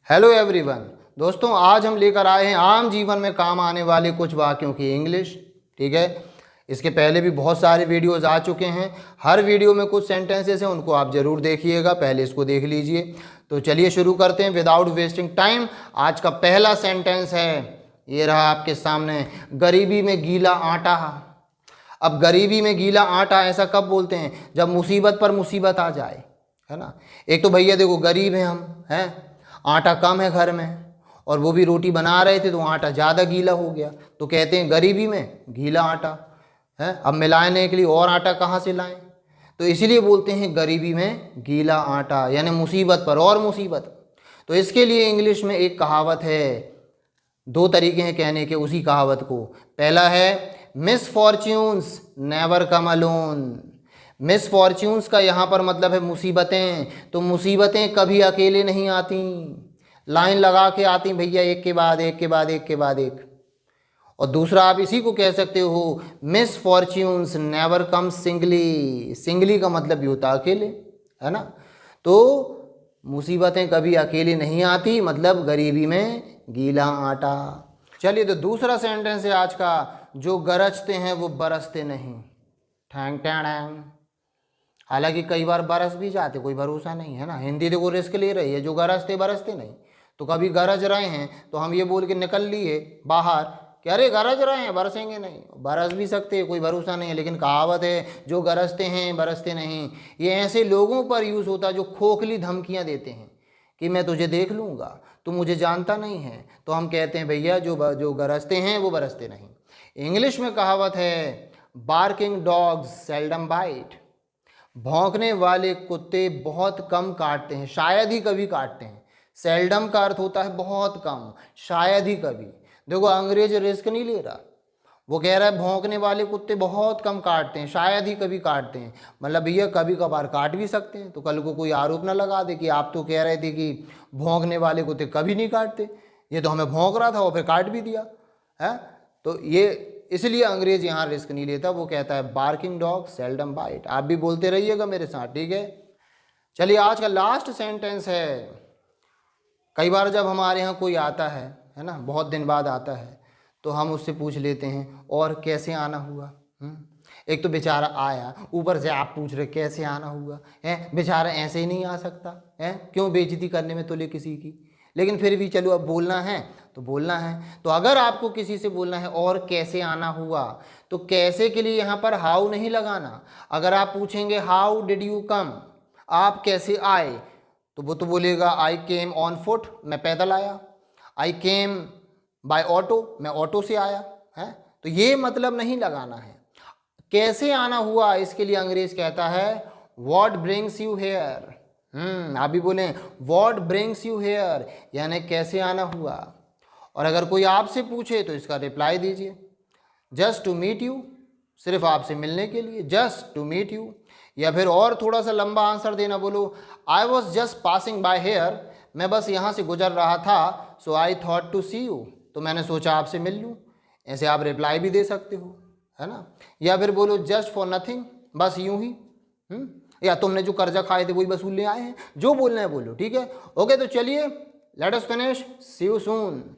Hello everyone. दोस्तों, आज हम लेकर आए हैं आम जीवन में काम आने वाले कुछ वाक्यों की इंग्लिश। ठीक है, इसके पहले भी बहुत सारे वीडियोस आ चुके हैं। हर वीडियो में कुछ सेंटेंसेस हैं, उनको आप ज़रूर देखिएगा। पहले इसको देख लीजिए। तो चलिए शुरू करते हैं विदाउट वेस्टिंग टाइम। आज का पहला सेंटेंस है, ये रहा आपके सामने, गरीबी में गीला आटा। अब गरीबी में गीला आटा ऐसा कब बोलते हैं? जब मुसीबत पर मुसीबत आ जाए, है ना। एक तो भैया देखो, गरीब हैं हम, हैं, आटा कम है घर में, और वो भी रोटी बना रहे थे तो आटा ज़्यादा गीला हो गया, तो कहते हैं गरीबी में गीला आटा है। अब मिलाने के लिए और आटा कहाँ से लाएं? तो इसीलिए बोलते हैं गरीबी में गीला आटा, यानी मुसीबत पर और मुसीबत। तो इसके लिए इंग्लिश में एक कहावत है, दो तरीके हैं कहने के उसी कहावत को। पहला है मिसफॉर्च्यून्स नेवर कम अलोन। मिसफॉर्च्यून्स का यहाँ पर मतलब है मुसीबतें। तो मुसीबतें कभी अकेले नहीं आती, लाइन लगा के आती भैया, एक के बाद एक के बाद एक के बाद एक। और दूसरा आप इसी को कह सकते हो, मिसफॉर्च्यून्स नेवर कम सिंगली। सिंगली का मतलब भी होता है अकेले, है ना। तो मुसीबतें कभी अकेले नहीं आती, मतलब गरीबी में गीला आटा। चलिए, तो दूसरा सेंटेंस है आज का, जो गरजते हैं वो बरसते नहीं। ठैंग टैंग। हालांकि कई बार बरस भी जाते, कोई भरोसा नहीं, है ना। हिंदी देखो रिस्क ले रही है, जो गरजते बरसते नहीं। तो कभी गरज रहे हैं तो हम ये बोल के निकल लिए बाहर कि अरे गरज रहे हैं, बरसेंगे नहीं। बरस भी सकते हैं, कोई भरोसा नहीं है। लेकिन कहावत है, जो गरजते हैं बरसते नहीं। ये ऐसे लोगों पर यूज़ होता है जो खोखली धमकियाँ देते हैं कि मैं तुझे देख लूँगा, तू मुझे जानता नहीं है। तो हम कहते हैं भैया, जो गरजते हैं वो बरसते नहीं। इंग्लिश में कहावत है, बार्किंग डॉग्स सेल्डम बाइट। भौंकने वाले कुत्ते बहुत कम काटते हैं, शायद ही कभी काटते हैं। सेल्डम का अर्थ होता है बहुत कम, शायद ही कभी। देखो, अंग्रेज रिस्क नहीं ले रहा, वो कह रहा है भौंकने वाले कुत्ते बहुत कम काटते हैं, शायद ही कभी काटते हैं। मतलब भैया कभी कभार काट भी सकते हैं। तो कल को कोई आरोप ना लगा दे कि आप तो कह रहे थे कि भौंकने वाले कुत्ते कभी नहीं काटते, ये तो हमें भौंक रहा था और फिर काट भी दिया है। तो ये इसलिए अंग्रेज यहाँ रिस्क नहीं लेता, वो कहता है बार्किंग डॉग सेल्डम बाइट। आप भी बोलते रहिएगा मेरे साथ, ठीक है। चलिए, आज का लास्ट सेंटेंस है। कई बार जब हमारे यहाँ कोई आता है ना, बहुत दिन बाद आता है, तो हम उससे पूछ लेते हैं और कैसे आना हुआ। एक तो बेचारा आया, ऊपर से आप पूछ रहे कैसे आना हुआ है। बेचारा ऐसे ही नहीं आ सकता है, क्यों बेइज्जती करने में तुले किसी की। लेकिन फिर भी चलो, अब बोलना है तो बोलना है। तो अगर आपको किसी से बोलना है और कैसे आना हुआ, तो कैसे के लिए यहाँ पर हाउ नहीं लगाना। अगर आप पूछेंगे हाउ डिड यू कम, आप कैसे आए, तो वो तो बोलेगा आई केम ऑन फुट, मैं पैदल आया। आई केम बाय ऑटो, मैं ऑटो से आया है। तो ये मतलब नहीं लगाना है। कैसे आना हुआ, इसके लिए अंग्रेज कहता है व्हाट ब्रिंग्स यू हेयर। आप भी बोलें व्हाट ब्रिंग्स यू हेयर, यानी कैसे आना हुआ। और अगर कोई आपसे पूछे तो इसका रिप्लाई दीजिए जस्ट टू मीट यू, सिर्फ आपसे मिलने के लिए, जस्ट टू मीट यू। या फिर और थोड़ा सा लंबा आंसर देना, बोलो I was just passing by here, मैं बस यहाँ से गुजर रहा था। So I thought to see you, तो मैंने सोचा आपसे मिल लूँ। ऐसे आप रिप्लाई भी दे सकते हो, है ना। या फिर बोलो जस्ट फॉर नथिंग, बस यूं ही। या तुमने जो कर्जा खाए थे वही वसूलने आए हैं। जो बोलना है बोलो, ठीक है। ओके, तो चलिए let us finish, see you soon.